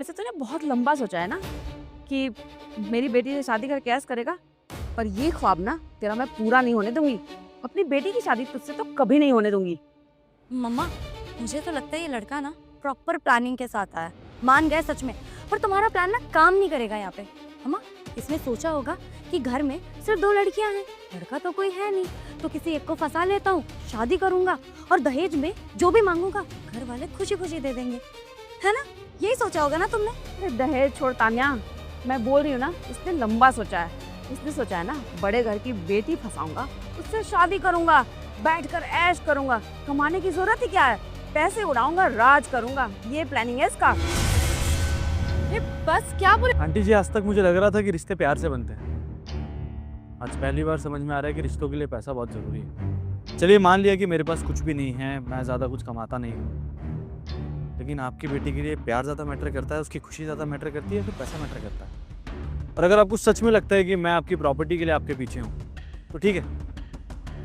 वैसे तूने बहुत लंबा सोचा है ना कि मेरी बेटी से शादी करके ऐश करेगा, पर ये ख्वाब ना तेरा मैं पूरा नहीं होने दूंगी। अपनी बेटी की शादी तुझसे तो कभी नहीं होने दूंगी। मम्मा, मुझे तो लगता है ये लड़का ना प्रॉपर प्लानिंग के साथ आया। मान गए सच में, पर तुम्हारा प्लान ना काम नहीं करेगा यहाँ पे। मम्मा, इसने सोचा होगा कि घर में सिर्फ 2 लड़कियां हैं, लड़का तो कोई है नहीं, तो किसी एक को फंसा लेता हूँ, शादी करूंगा और दहेज में जो भी मांगूंगा घर वाले खुशी खुशी दे देंगे, है ना? यही सोचा होगा ना तुमने? अरे दहेज छोड़ तान्या, मैं बोल रही हूँ ना, इसने लंबा सोचा है। इसने सोचा है ना बड़े घर की बेटी फंसाऊंगा, उससे शादी करूंगा, बैठकर ऐश करूंगा, कमाने की जरूरत ही क्या है, पैसे उड़ाऊंगा, राज करूंगा। ये प्लानिंग है इसका। ये बस क्या बोले। आंटी जी, आज तक मुझे लग रहा था कि रिश्ते प्यार से बनते हैं। आज पहली बार समझ में आ रहा है कि रिश्तों के लिए पैसा बहुत ज़रूरी है। चलिए मान लिया कि मेरे पास कुछ भी नहीं है, मैं ज़्यादा कुछ कमाता नहीं हूँ, लेकिन आपकी बेटी के लिए प्यार ज़्यादा मैटर करता है, उसकी खुशी ज़्यादा मैटर करती है, फिर पैसा मैटर करता है। और अगर आपको सच में लगता है कि मैं आपकी प्रॉपर्टी के लिए आपके पीछे हूँ तो ठीक है,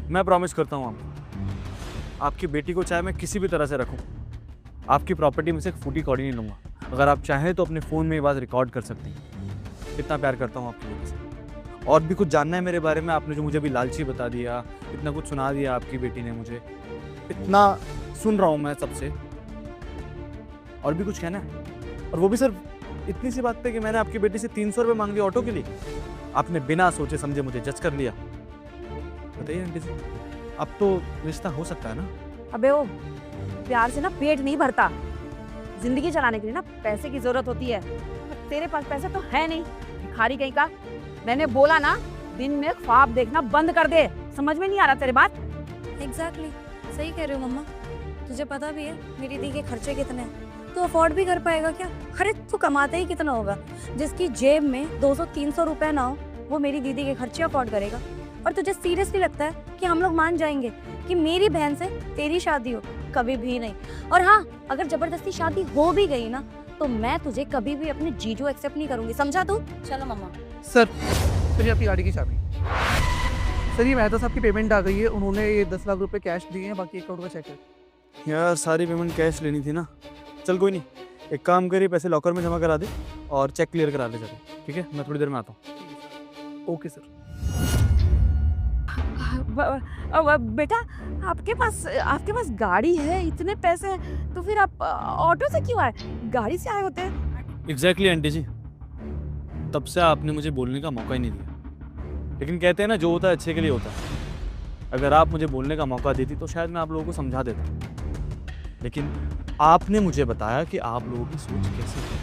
मैं प्रॉमिस करता हूँ आपकी बेटी को चाहे मैं किसी भी तरह से रखूँ, आपकी प्रॉपर्टी में से एक फूटी कौड़ी नहीं लूँगा। अगर आप चाहें तो अपने फ़ोन में ये बात रिकॉर्ड कर सकती हैं। इतना प्यार करता हूँ आपकी बेटी से। और भी कुछ जानना है मेरे बारे में? आपने जो मुझे अभी लालची बता दिया, इतना कुछ सुना दिया आपकी बेटी ने मुझे, इतना सुन रहा हूँ मैं सबसे। और भी कुछ कहना है? और वो भी सिर्फ इतनी सी बात पे कि मैंने आपकी बेटी से 300 रुपये मांग लिया ऑटो के लिए। आपने बिना सोचे समझे मुझे जज कर लिया। बताइए आंटी जी, अब तो रिश्ता हो सकता है ना? अबे ओ, प्यार से ना पेट नहीं भरता। जिंदगी चलाने के लिए ना पैसे की जरूरत होती है। तेरे पास पैसे तो है नहीं, भिखारी कहीं का। मैंने बोला ना, दिन में ख्वाब देखना बंद कर दे। समझ में नहीं आ रहा तेरी बात? एग्जैक्टली, सही कह रहे हो मम्मा। तुझे पता भी है मेरी दी के खर्चे कितने हैं, तो अफोर्ड भी कर पाएगा क्या? अरे तू कमाता ही कितना होगा? जिसकी जेब में 200-300 रुपए ना हो, वो मेरी दीदी के खर्चे अफोर्ड करेगा। और तुझे सीरियसली लगता है कि हम लोग मान जाएंगे कि मेरी बहन से तेरी शादी हो? कभी भी नहीं। और हाँ, अगर जबरदस्ती शादी हो भी गई ना, तो मैं तुझे कभी भी अपने जीजू एक्सेप्ट नहीं करूंगी, समझा तू? चलो मम्मा। सर, ये आपकी गाड़ी की चाबी। सर, ये मेहता साहब की पेमेंट आ गई है, उन्होंने ये 10 लाख रुपए कैश दिए हैं, बाकी 1 करोड़ का चेक है। यार सारी पेमेंट कैश लेनी थी ना। चल कोई नहीं, एक काम करिए, पैसे लॉकर में जमा करा दे और चेक क्लियर करा ले जाके। ठीक है, मैं थोड़ी देर में आता हूँ। Okay sir. बेटा, आपके पास गाड़ी है, इतने पैसे हैं, तो फिर आप ऑटो से क्यों आए? गाड़ी से आए होते हैं। एग्जैक्टली आंटी जी, तब से आपने मुझे बोलने का मौका ही नहीं दिया। लेकिन कहते हैं ना, जो होता है अच्छे के लिए होता है। अगर आप मुझे बोलने का मौका देती तो शायद मैं आप लोगों को समझा देता, लेकिन आपने मुझे बताया कि आप लोगों की सोच कैसी है।